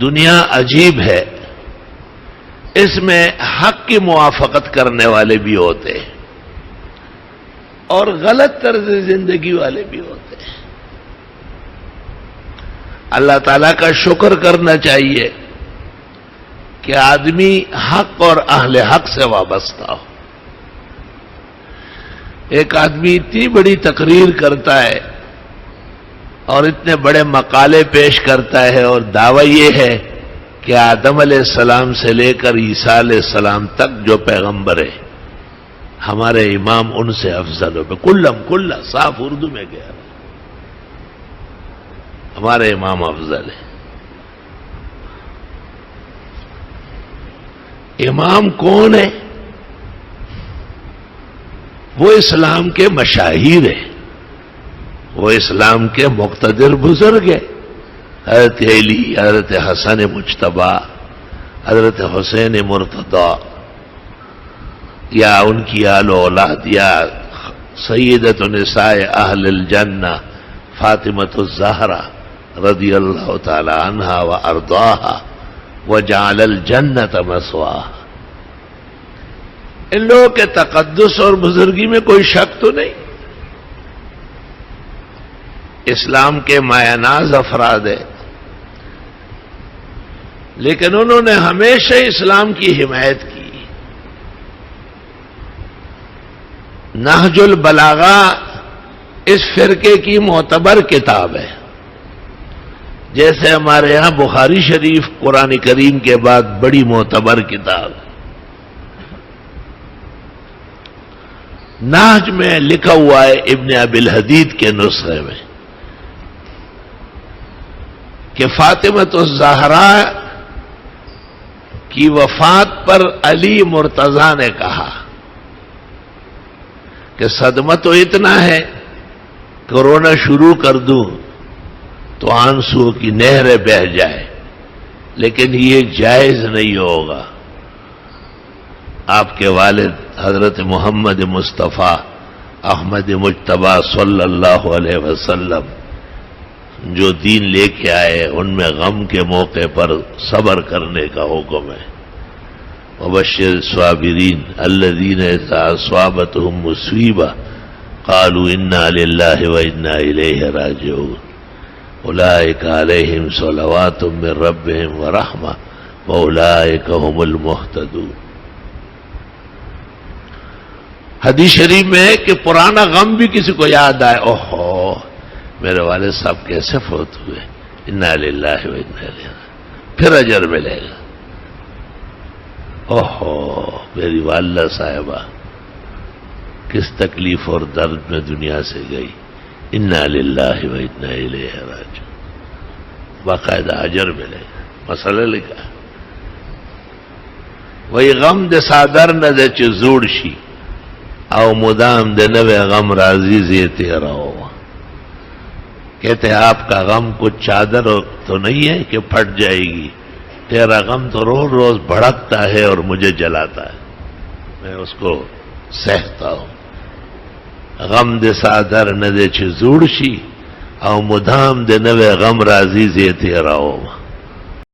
دنیا عجیب ہے، اس میں حق کی موافقت کرنے والے بھی ہوتے ہیں اور غلط طرز زندگی والے بھی ہوتے ہیں۔ اللہ تعالیٰ کا شکر کرنا چاہیے کہ آدمی حق اور اہل حق سے وابستہ ہو۔ ایک آدمی اتنی بڑی تقریر کرتا ہے اور اتنے بڑے مقالے پیش کرتا ہے اور دعویٰ یہ ہے کہ آدم علیہ السلام سے لے کر عیسیٰ علیہ السلام تک جو پیغمبر ہے ہمارے امام ان سے افضل ہو، کلہ صاف اردو میں کہہ رہا ہمارے امام افضل ہے۔ امام کون ہے؟ وہ اسلام کے مشاہیر ہیں، وہ اسلام کے مقتدر بزرگ ہیں، حضرت علی، حضرت حسن مجتبی، حضرت حسین مرتضی، یا ان کی آل و اولاد، یا سیدۃ نساء اہل الجنہ فاطمۃ الزہرا رضی اللہ تعالی عنہا و ارضاہا وجعل الجنۃ مثواہا۔ ان لوگوں کے تقدس اور بزرگی میں کوئی شک تو نہیں، اسلام کے مایہ ناز افراد ہے، لیکن انہوں نے ہمیشہ اسلام کی حمایت کی۔ نہج البلاغہ اس فرقے کی معتبر کتاب ہے، جیسے ہمارے یہاں بخاری شریف قرآن کریم کے بعد بڑی معتبر کتاب ہے۔ نہج میں لکھا ہوا ہے ابن ابی الحدید کے نسخے میں کہ فاطمۃ الزہرا کی وفات پر علی مرتضیٰ نے کہا کہ صدمہ تو اتنا ہے کہ رونا شروع کر دوں تو آنسو کی نہریں بہہ جائے، لیکن یہ جائز نہیں ہوگا۔ آپ کے والد حضرت محمد مصطفیٰ احمد مجتبی صلی اللہ علیہ وسلم جو دین لے کے آئے، ان میں غم کے موقع پر صبر کرنے کا حکم ہے۔ وبشر الصابرین الذین اذا اصابتهم مصیبہ قالوا انا للہ وانا الیہ راجعون اولئک علیہم صلوات من ربہم ورحمہ واولئک هم المہتدون۔ حدیث شریف میں ہے کہ پرانا غم بھی کسی کو یاد آئے، اوہو میرے والد صاحب کیسے فوت ہوئے، انا للہ وانا الیہ راجعون، پھر اجر ملے گا۔ اوہو میری والدہ صاحبہ کس تکلیف اور درد میں دنیا سے گئی، انا للہ وانا الیہ راجعون، باقاعدہ اجر ملے گا۔ مسئلہ لکھا وہی غم دے سادر نہ دے چ زوڑ شی او مدام دے نوے غم راضی زیتے رہو۔ کہتے ہیں آپ کا غم کچھ چادر تو نہیں ہے کہ پھٹ جائے گی، تیرا غم تو روز روز بھڑکتا ہے اور مجھے جلاتا ہے، میں اس کو سہتا ہوں۔ غم دے سادر نہ دے چ زوڑ شی او مدام دے نوے غم راضی زیتے رہو۔